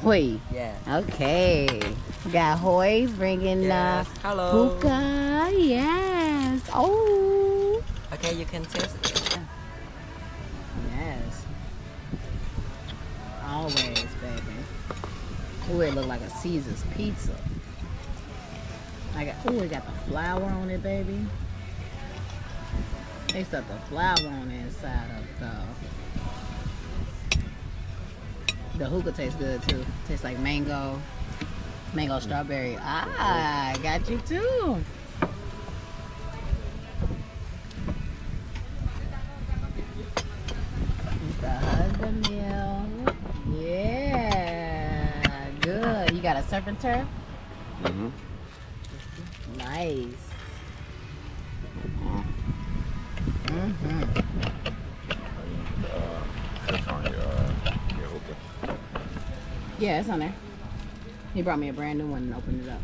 Hoy. Yeah. Okay. We got Hoy bringing Yes. Hello. hookah. Yes. Oh. Okay, you can taste. Yes. Always, baby. Ooh, it look like a Caesar's pizza. Ooh, it got the flour on it, baby. They stuck the flour on the inside of the hookah tastes good too. Tastes like mango strawberry. Ah, I got you too. It's the husband meal. Yeah, good. You got a surf and turf? Mm-hmm. Nice. Mm-hmm. It's on your hookah. Yeah, it's on there. He brought me a brand new one and opened it up.